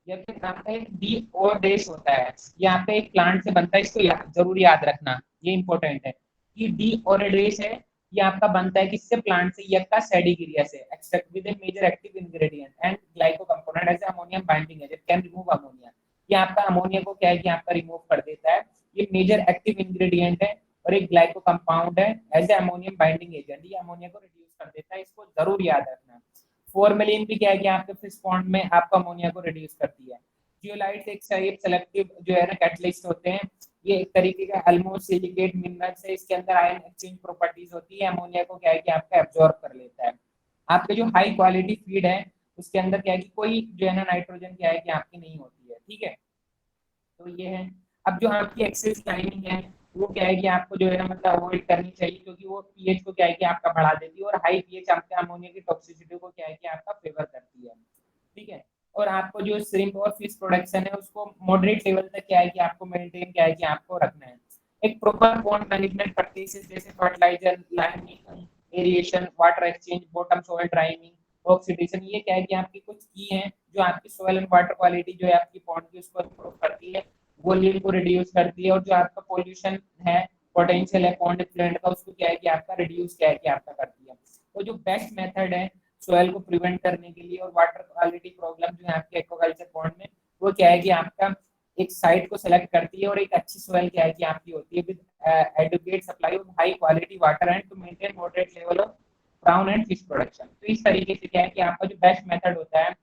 या फिर आपका एक डी और बेस होता है, यहाँ पे एक प्लांट से बनता है, इसको जरूर याद रखना, ये इंपॉर्टेंट है कि डी और बेस है ये आपका बनता है किससे, प्लांट से, यक्का सैडिगिरिया से, extract with a major active ingredient and glyco component as ammonium binding agent can remove ammonia. ये आपका अमोनिया को क्या है कि आपका रिमूव कर देता है, ये मेजर एक्टिव इंग्रेडिएंट है और एक ग्लाइको कंपाउंड है as a ammonium binding agent, ये अमोनिया को रिड्यूस कर देता है, इसको जरूर याद रखना। फॉर्मेलिन भी क्या है कि आपके फिश पॉन्ड में आपका अमोनिया को रिड्यूस करती है। जियोलाइट्स एक सेलेक्टिव जो है ना कैटलिस्ट होते हैं, ये एक तरीके का अल्मोस्ट सिलिकेट मिनरल्स है, इसके अंदर आयन एक्सचेंज प्रॉपर्टीज होती है, अमोनिया को क्या है कि आपका एब्जॉर्ब कर लेता है। आपके जो हाई क्वालिटी फीड है उसके अंदर क्या है कि कोई जो है ना नाइट्रोजन क्या है कि आपकी नहीं होती है, ठीक है। तो ये है। अब जो आपकी एक्सेस टाइमिंग है वो क्या है कि आपको जो है ना मतलब अवॉइड करनी चाहिए, क्योंकि वो पीएच को क्या है कि आपका बढ़ा देती है और हाई पीएच आपके अमोनिया की टॉक्सिसिटी को क्या है कि आपका फेवर करती है, ठीक है। और आपको जो श्रिम्प और फिश प्रोडक्शन है उसको मॉडरेट लेवल तक क्या है कि आपको मेंटेन क्या है कि आपको रखना है। एक प्रॉपर पॉन्ड मैनेजमेंट प्रैक्टिसेस जैसे fertiliser, liming, aeration, water exchange, bottom soil drying, oxidation, ये क्या है कि आपकी कुछ की हैं जो आपकी सॉइल एंड वाटर क्वालिटी जो है आपकी पॉन्ड की उसको इंप्रूव करती है, वॉल्यूम को रिड्यूस करती है, और जो आपका पोल्यूशन है, पोटेंशियल है पॉन्ड इफ्लुएंट का, उसको क्या है कि आपका रिड्यूस क्या है कि आपका करती है। तो जो बेस्ट मेथड है सोयल को प्रिवेंट करने के लिए और वाटर क्वालिटी प्रॉब्लम जो है आपके एक्वाकल्चर पॉन्ड में, वो क्या है कि आपका एक साइट को सेलेक्ट करती है और एक अच्छी सोयल क्या है कि आपकी होती है with adequate supply of high quality water and to maintain moderate level of prawn and fish production. तो इस तरीके से क्या है कि आपका जो बेस्ट मेथड होता है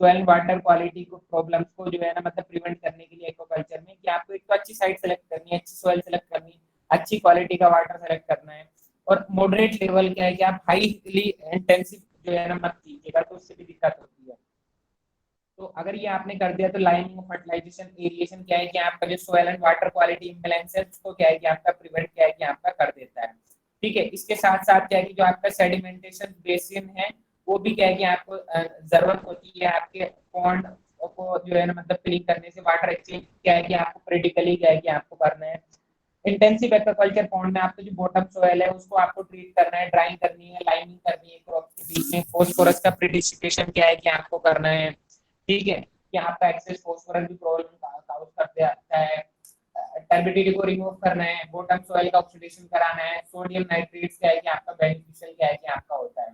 सोयल वाटर क्वालिटी को प्रॉब्लम्स को जो है ना मतलब प्रिवेंट करने के लिए एक्वाकल्चर में, कि आपको एक तो अच्छी साइट सेलेक्ट करनी है, अच्छी सोयल सेलेक्ट करनी है, अच्छी क्वालिटी का वाटर सेलेक्ट करना है, और मॉडरेट लेवल क्या है कि आप हाईली इंटेंसिव जो है ना मत कीजिएगा, तो उससे भी दिक्कत होती है। तो अगर ये आपने कर दिया तो लाइनिंग, फर्टिलाइजेशन, एरिएशन क्या है कि आपका जो soil and water quality imbalance है उसको क्या है कि आपका प्रिवेंट क्या है कि आपका कर देता है, ठीक है। इसके साथ साथ क्या है कि जो आपका सेडिमेंटेशन बेसिन है वो भी क्या है कि आपको जरूरत होती है आपके पॉन्ड को जो है ना मतलब क्लीन करने से, वाटर एक्सचेंज क्या है कि आपको क्रिटिकली क्या है कि आपको करना है। इंटेंसिव एक्वाकल्चर पॉन्ड में आपको जो बॉटम सोयल है उसको आपको ट्रीट करना है, ड्राइंग करनी है, लाइनिंग करनी है, क्रॉप के बीच में फॉस्फोरस का प्रिडिसिपेशन क्या है कि आपको करना है, ठीक है, कि आपका एक्सेस फॉस्फोरस भी प्रॉब्लम काउज कर देता है। टर्बिडिटी को रिमूव करना है, बॉटम सॉइल का ऑक्सीडेशन कराना है, सोडियम नाइट्रेट्स क्या है कि आपका बेनिफिशियल क्या है कि आपका होता है।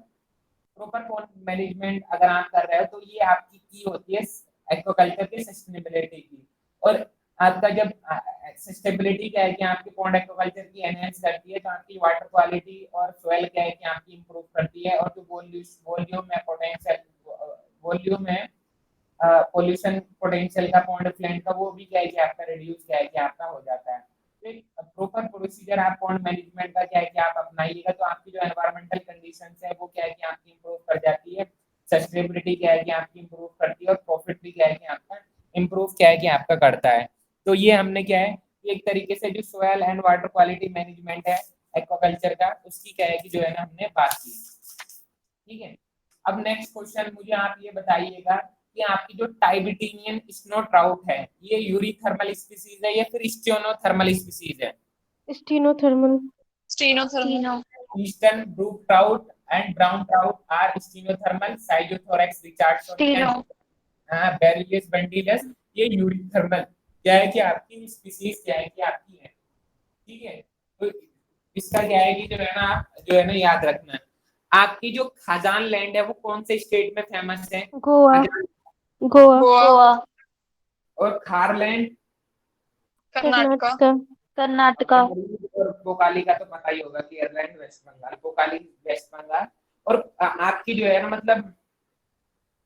प्रॉपर पॉन्ड मैनेजमेंट अगर आप कर रहे हो तो ये आपकी की होती है एक्वाकल्चर की सस्टेनेबिलिटी की। और आपका जब सस्टेनेबिलिटी क्या है कि आपकी पॉन्ड एक्वाकल्चर की एनहांस करती है, तो आपकी वाटर क्वालिटी और सॉइल क्या है कि आपकी इंप्रूव करती है, और जो वॉल्यूम में पोटेंशियल वॉल्यूम है पोल्यूशन पोटेंशियल का पॉन्ड फ्लैंट का, वो भी क्या है कि आपका रिड्यूस क्या है कि आपका हो जाता है। एक प्रॉपर प्रोसीजर आप पॉन्ड मैनेजमेंट का क्या है कि आप अपनाइएगा तो आपकी जो एनवायरमेंटल कंडीशंस है वो क्या है कि आपकी इंप्रूव कर जाती है, सस्टेनेबिलिटी क्या है कि आपकी इंप्रूव करती है, और प्रॉफिट भी क्या है कि आपका इंप्रूव क्या है कि आपका करता है। तो ये हमने क्या है कि एक तरीके से जो soil and water quality management है एक्वाकल्चर का, उसकी क्या है कि जो है ना हमने बात की। ठीक है, अब नेक्स्ट क्वेश्चन मुझे आप ये बताइएगा कि आपकी जो टाइबिटीनियन स्नो ट्राउट है, ये यूरीथर्मल स्पीसीज है या फिर स्टियोनोथर्मल स्पीसीज है? Stenothermal. Stenothermal. Eastern brook trout and brown trout are stenothermal, Schizothorax richardsonii steno. And Barilius bendelisis ये यूरीथर्मल क्या है कि आपकी स्पीसीज क्या है कि आपकी है। ठीक है, तो इसका क्या है कि जो है ना आप जो है ना याद रखना है। आपकी जो खजान लैंड है वो कौन से स्टेट में फेमस है? गोवा। खजान गोवा। गोवा। और खारलैंड कर्नाटका। कर्नाटका। कर्नाटका। और भोकाली का तो पता ही होगा, केरलैंड वेस्ट बंगाल, भोकाली वेस्ट बंगाल। और आपकी जो है ना मतलब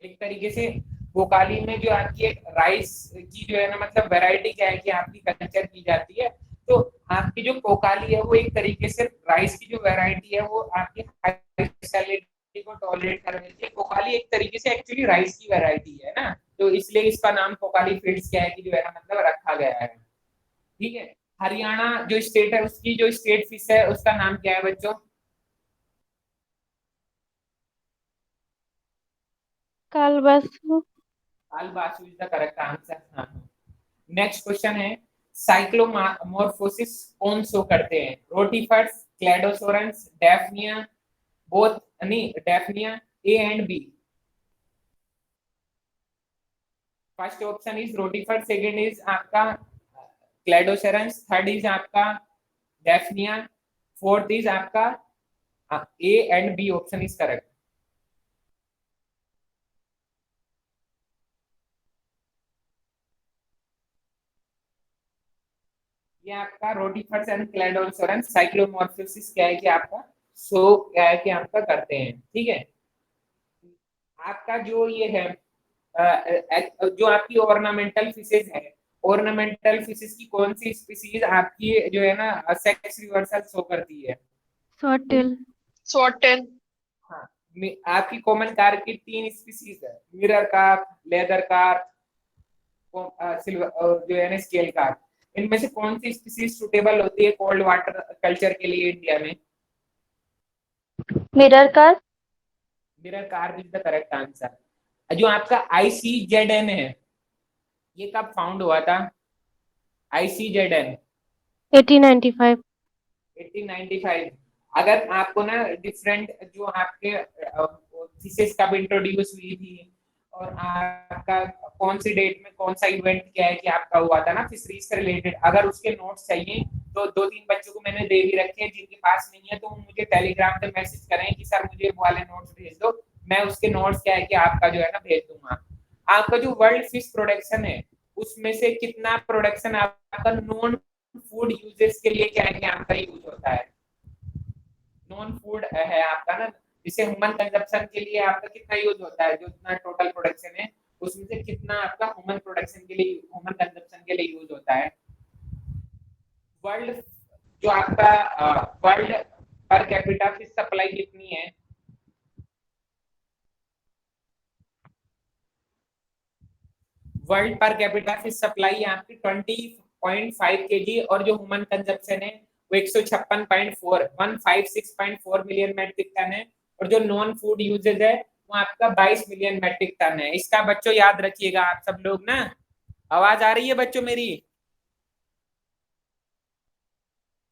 एक तरीके से भोकाली में जो आपकी एक राइस की जो है ना मतलब वैरायटी क्या है कि आपकी कल्चर की जाती है। तो आपकी जो कोकाली है वो एक तरीके से राइस की जो वैरायटी है वो आपकी हाई सैलिडिटी को टॉलरेट कर देती है। कोकाली एक तरीके से एक्चुअली राइस की वैरायटी है ना, तो इसलिए इसका नाम कोकाली फील्ड्स क्या है कि जो है ना मतलब रखा गया है। ठीक है, हरियाणा जो स्टेट है उसकी जो स्टेट फिश है उसका नाम क्या है बच्चों? Calbasu. Calbasu is the correct answer. हाँ, नेक्स्ट क्वेश्चन है साइक्लोमॉर्फोसिस कौन शो करते हैं? रोटीफर्स, क्लेडोसोरंस, डेफनिया, बोथ नहीं daphnia, A and B. First option is rotifers, second is आपका क्लेडोसोरंस, थर्ड इज आपका डेफनिया, फोर्थ इज आपका A and B option is correct. ये आपका रोटीफर्स एंड क्लेडोसोरंस साइक्लोमॉर्फोसिस क्या है कि आपका शो क्या है कि आपका करते हैं। ठीक है, आपका जो ये है जो आपकी ऑर्नामेंटल फिशेज है, ऑर्नामेंटल फिशेज की कौन सी स्पीसीज आपकी जो है ना सेक्स रिवर्सल शो करती है? स्वॉटेल। स्वॉटेल। हाँ, आपकी कॉमन कार्प की तीन स्पीसीज है, mirror carp, leather carp, silver जो है ना स्केल कार्प। इनमें से कौन सी स्पीसीज सुटेबल होती है कोल्ड वाटर कल्चर के लिए इंडिया में? Mirror car. Mirror carp is the correct answer. जो आपका ICZN है ये कब फाउंड हुआ था? ICZN 1895। 1895। अगर आपको ना डिफरेंट जो आपके थीसिस कब इंट्रोड्यूस हुई थी और आपका कौन सी डेट में कौन सा इवेंट क्या है कि आपका हुआ था ना फिशरीज से रिलेटेड, अगर उसके नोट्स चाहिए तो दो तीन बच्चों को मैंने दे भी रखे हैं, जिनके पास नहीं है तो वो मुझे टेलीग्राम पे मैसेज करें कि सर मुझे वो वाले नोट्स भेज दो, मैं उसके नोट्स क्या है कि आपका जो है ना भेज दूंगा। आपका जो वर्ल्ड फिश प्रोडक्शन है उसमें से कितना प्रोडक्शन आपका नॉन फूड यूजेस के लिए क्या है कि आपका यूज होता है? नॉन फूड है आपका ना, जिसे ह्यूमन कंजप्शन के लिए आपका कितना यूज होता है, जो इतना टोटल प्रोडक्शन है उसमें से कितना आपका ह्यूमन प्रोडक्शन के लिए ह्यूमन कंजप्शन के लिए यूज होता है? वर्ल्ड जो आपका world per capita fish supply कितनी है? World per capita fish supply आपकी 20.5 kg, और जो ह्यूमन कंजप्शन है वो 156.4 मिलियन मेट्रिक टन है, और जो नॉन फूड यूजेज है वो आपका 22 मिलियन मेट्रिक टन है। इसका बच्चों याद रखिएगा आप सब लोग ना। आवाज आ रही है बच्चों मेरी?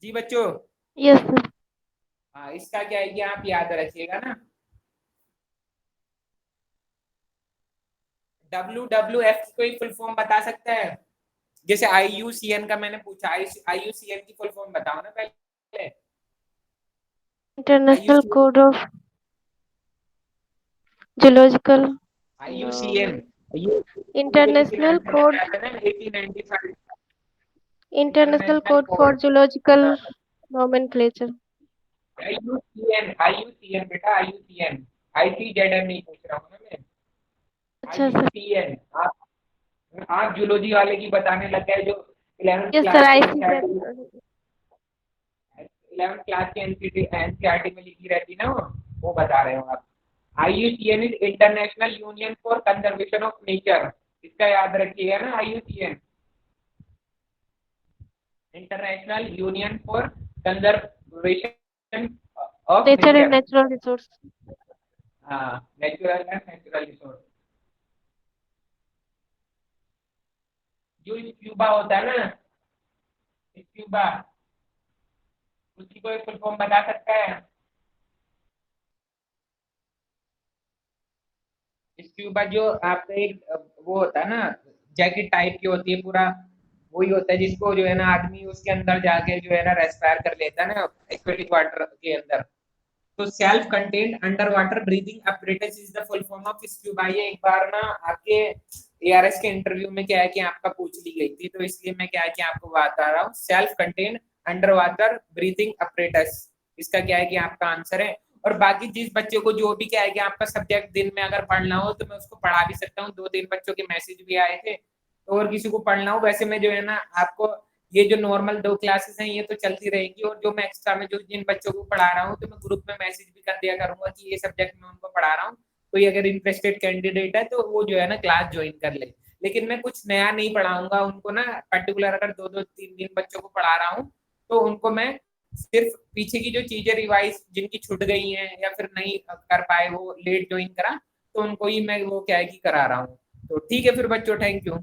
जी बच्चों, यस सर। हाँ इसका क्या है कि आप याद रखिएगा ना। WWF की कोई फुल फॉर्म बता सकता है? जैसे IUCN का मैंने पूछा, IUCN की फुल फॉर्म बताओ ना पहले। International IUCN code of zoological IUCN international code 1895 international code for code zoological nomenclature. IUCN बेटा, IUCN, ICZM नहीं पूछ रहा हूँ ना मैं। अच्छा सर। IUCN, आप जूलॉजी वाले की बताने लग गए जो 11th यस क्लास सर, के ICZ। 11th क्लास के एनसीईआरटी में लिखी रहती ना वो बता रहे हो आप। IUCN is international union for conservation of nature, इसका याद रखिएगा ना। IUCN international union for conservation of nature and nature. Natural resource. हाँ, नेचुरल एंड नेचुरल रिसोर्स। जो स्क्यूबा होता है ना, स्क्यूबा, उसकी कोई फुल फॉर्म बता सकता है? स्क्यूबा जो आपका एक वो होता है ना, जैकेट टाइप की होती है, पूरा वही होता है जिसको जो है ना आदमी उसके अंदर जाके जो है ना रेस्पायर कर लेता है ना एक्वेटिक वाटर के अंदर। तो self contained under water breathing apparatus is the full form of scuba. ये एक बार ना आपके ARS के इंटरव्यू में क्या है कि आपका पूछ ली गई थी, तो इसलिए मैं क्या है कि आपको बता रहा हूँ। Self contained under water breathing apparatus, इसका क्या है कि आपका आंसर है। और बाकी जिस बच्चे को जो भी क्या है कि आपका सब्जेक्ट दिन में अगर पढ़ना हो तो मैं उसको पढ़ा भी सकता हूँ। 2-3 बच्चों के मैसेज भी आए थे, तो और किसी को पढ़ना हो वैसे मैं जो है ना आपको ये जो नॉर्मल 2 क्लासेस हैं ये तो चलती रहेगी, और जो मैं एक्स्ट्रा में जो जिन बच्चों को पढ़ा रहा हूँ तो मैं ग्रुप में मैसेज भी कर दिया करूंगा कि ये सब्जेक्ट मैं उनको पढ़ा रहा हूँ, कोई अगर इंटरेस्टेड कैंडिडेट है तो वो जो है ना क्लास ज्वाइन कर ले। लेकिन मैं कुछ नया नहीं पढ़ाऊंगा उनको ना, पर्टिकुलर अगर 2-2-3 दिन बच्चों को पढ़ा रहा हूँ तो उनको मैं सिर्फ पीछे की जो चीजें रिवाइज जिनकी छूट गई हैं या फिर नहीं कर पाए, वो लेट ज्वाइन करा, तो उनको ही मैं वो क्या है कि करा रहा हूँ। तो ठीक है फिर बच्चों, थैंक यू।